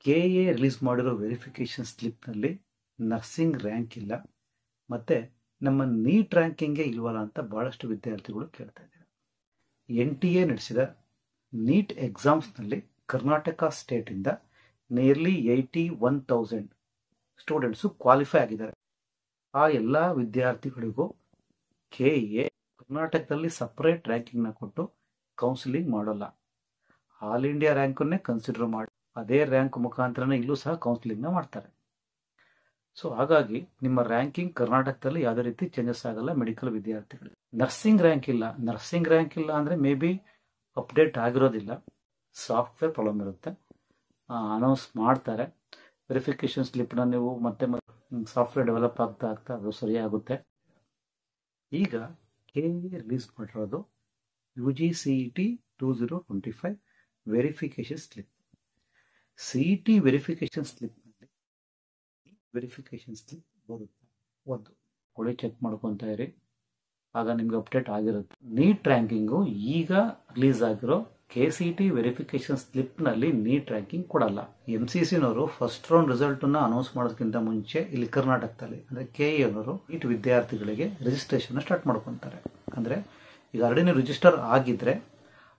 K A release ಮಾಡಿರೋ verification ಸ್ಲಿಪ್ನಲ್ಲಿ nursing rank ಇಲ್ಲ, ಮತ್ತು ನಮ್ಮ ನೀಟ್ ರ್ಯಾಂಕಿಂಗೇ ಇಲ್ವಲ್ಲ ಅಂತ ಭಾಳಷ್ಟು ವಿದ್ಯಾರ್ಥಿಗಳು ಕೇಳ್ತಾ ಇದ್ದಾರೆ. NTA ನಡೆಸಿದ ನೀಟ್ ಎಕ್ಸಾಮ್ಸ್ನಲ್ಲಿ ಕರ್ನಾಟಕ ಸ್ಟೇಟಿಂದ ನಿಯರ್ಲಿ 81,000 ಸ್ಟೂಡೆಂಟ್ಸು ಕ್ವಾಲಿಫೈ ಆಗಿದ್ದಾರೆ. ಆ ಎಲ್ಲ ವಿದ್ಯಾರ್ಥಿಗಳಿಗೂ ಕೆಎ ಕರ್ನಾಟಕದಲ್ಲಿ ಸಪರೇಟ್ ರ್ಯಾಂಕಿಂಗ್ನ ಕೊಟ್ಟು ಕೌನ್ಸಿಲಿಂಗ್ ಮಾಡೋಲ್ಲ. ಆಲ್ ಇಂಡಿಯಾ ರ್ಯಾಂಕನ್ನೇ ಕನ್ಸಿಡರ್ ಮಾಡಿ ಅದೇ ರ್ಯಾಂಕ್ ಮುಖಾಂತರನೇ ಇಲ್ಲೂ ಸಹ ಕೌನ್ಸಿಲಿಂಗ್ನ ಮಾಡ್ತಾರೆ. ಸೊ ಹಾಗಾಗಿ ನಿಮ್ಮ ರ್ಯಾಂಕಿಂಗ್ ಕರ್ನಾಟಕದಲ್ಲಿ ಯಾವುದೇ ರೀತಿ ಚೇಂಜಸ್ ಆಗಲ್ಲ ಮೆಡಿಕಲ್ ವಿದ್ಯಾರ್ಥಿಗಳಿಗೆ. ನರ್ಸಿಂಗ್ ರ್ಯಾಂಕ್ ಇಲ್ಲ ಅಂದರೆ ಮೇ ಬಿ ಅಪ್ಡೇಟ್ ಆಗಿರೋದಿಲ್ಲ, ಸಾಫ್ಟ್ವೇರ್ ಪ್ರಾಬ್ಲಮ್ ಇರುತ್ತೆ, ಅನೌನ್ಸ್ ಮಾಡ್ತಾರೆ. ವೆರಿಫಿಕೇಷನ್ ಸ್ಲಿಪ್ನ ನೀವು ಮತ್ತೆ ಸಾಫ್ಟ್ವೇರ್ ಡೆವಲಪ್ ಆಗ್ತಾ ಅದು ಸರಿಯಾಗುತ್ತೆ. ಈಗ ಕೆಎ ರಿಲೀಸ್ ಮಾಡಿರೋದು UGCET 2025 verification slip. CET verification ಸ್ಲಿಪ್ನಲ್ಲಿ ವೆರಿಫಿಕೇಷನ್ ಸ್ಲಿಪ್ ಬರುತ್ತೆ. ಒಂದು ಒಳ್ಳೆ ಚೆಕ್ ಮಾಡ್ಕೊತಾ ಇರಿ, ಆಗ ನಿಮ್ಗೆ ಅಪ್ಡೇಟ್ ಆಗಿರುತ್ತೆ. ನೀಟ್ ರ್ಯಾಂಕಿಂಗು ಈಗ ರಿಲೀಸ್ ಆಗಿರೋ KCET ವೆರಿಫಿಕೇಷನ್ ಸ್ಲಿಪ್ನಲ್ಲಿ ನೀಟ್ ರ್ಯಾಂಕಿಂಗ್ ಕೊಡಲ್ಲ. MCCನವರು ಫಸ್ಟ್ ರೌಂಡ್ ರಿಸಲ್ಟನ್ನು ಅನೌನ್ಸ್ ಮಾಡೋದಕ್ಕಿಂತ ಮುಂಚೆ ಇಲ್ಲಿ ಕರ್ನಾಟಕದಲ್ಲಿ ಅಂದರೆ KEನವರು ನೀಟ್ ವಿದ್ಯಾರ್ಥಿಗಳಿಗೆ ರಿಜಿಸ್ಟ್ರೇಷನ್ ಸ್ಟಾರ್ಟ್ ಮಾಡ್ಕೊತಾರೆ. ಅಂದರೆ ಈಗ ಆಲ್ರೆಡಿ ನೀವು ರಿಜಿಸ್ಟರ್ ಆಗಿದ್ರೆ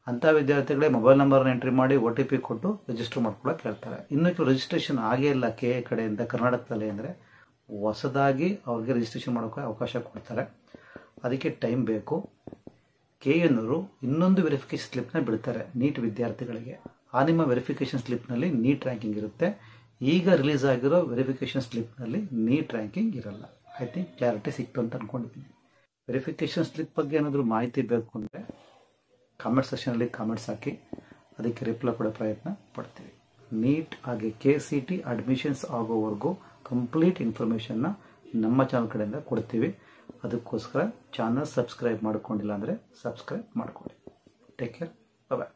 ಅಂಥ ವಿದ್ಯಾರ್ಥಿಗಳೇ ಮೊಬೈಲ್ ನಂಬರ್ನ ಎಂಟ್ರಿ ಮಾಡಿ OTP ಕೊಟ್ಟು ರಿಜಿಸ್ಟರ್ ಮಾಡ್ಕೊಳ್ಳೋಕೆ ಹೇಳ್ತಾರೆ. ಇನ್ನು ಕೆಲವು ರಿಜಿಸ್ಟ್ರೇಷನ್ ಆಗೇ ಇಲ್ಲ KE ಕಡೆಯಿಂದ ಕರ್ನಾಟಕದಲ್ಲಿ ಅಂದರೆ ಹೊಸದಾಗಿ ಅವ್ರಿಗೆ ರಿಜಿಸ್ಟ್ರೇಷನ್ ಮಾಡೋಕ್ಕೆ ಅವಕಾಶ ಕೊಡ್ತಾರೆ. ಅದಕ್ಕೆ ಟೈಮ್ ಬೇಕು. KEನವರು ಇನ್ನೊಂದು ವೆರಿಫಿಕೇಷನ್ ಸ್ಲಿಪ್ನ ಬಿಡ್ತಾರೆ ನೀಟ್ ವಿದ್ಯಾರ್ಥಿಗಳಿಗೆ. ಆ ನಿಮ್ಮ ವೆರಿಫಿಕೇಷನ್ ಸ್ಲಿಪ್ನಲ್ಲಿ ನೀಟ್ ರ್ಯಾಂಕಿಂಗ್ ಇರುತ್ತೆ. ಈಗ ರಿಲೀಸ್ ಆಗಿರೋ ವೆರಿಫಿಕೇಷನ್ ಸ್ಲಿಪ್ನಲ್ಲಿ ನೀಟ್ ರ್ಯಾಂಕಿಂಗ್ ಇರಲ್ಲ. ಐ ಥಿಂಕ್ ಕ್ಲಾರಿಟಿ ಸಿಕ್ತು ಅಂತ ಅಂದ್ಕೊಂಡಿದ್ದೀನಿ. ವೆರಿಫಿಕೇಷನ್ ಸ್ಲಿಪ್ ಬಗ್ಗೆ ಏನಾದರೂ ಮಾಹಿತಿ ಬೇಕು ಅಂದರೆ ಕಾಮೆಂಟ್ ಸೆಕ್ಷನಲ್ಲಿ ಕಾಮೆಂಟ್ಸ್ ಹಾಕಿ, ಅದಕ್ಕೆ ರಿಪ್ಲೈ ಕೊಡೋ ಪ್ರಯತ್ನ ಪಡ್ತೀವಿ. ನೀಟ್ ಹಾಗೆ KCET ಅಡ್ಮಿಷನ್ಸ್ ಆಗೋವರೆಗೂ ಕಂಪ್ಲೀಟ್ ಇನ್ಫಾರ್ಮೇಷನ್ನ ನಮ್ಮ ಚಾನಲ್ ಕಡೆಯಿಂದ ಕೊಡ್ತೀವಿ. ಅದಕ್ಕೋಸ್ಕರ ಚಾನಲ್ ಸಬ್ಸ್ಕ್ರೈಬ್ ಮಾಡ್ಕೊಂಡಿಲ್ಲ ಅಂದರೆ ಸಬ್ಸ್ಕ್ರೈಬ್ ಮಾಡ್ಕೊಳ್ಳಿ. ಟೇಕ್ ಕೇರ್, ಬಾಯ್.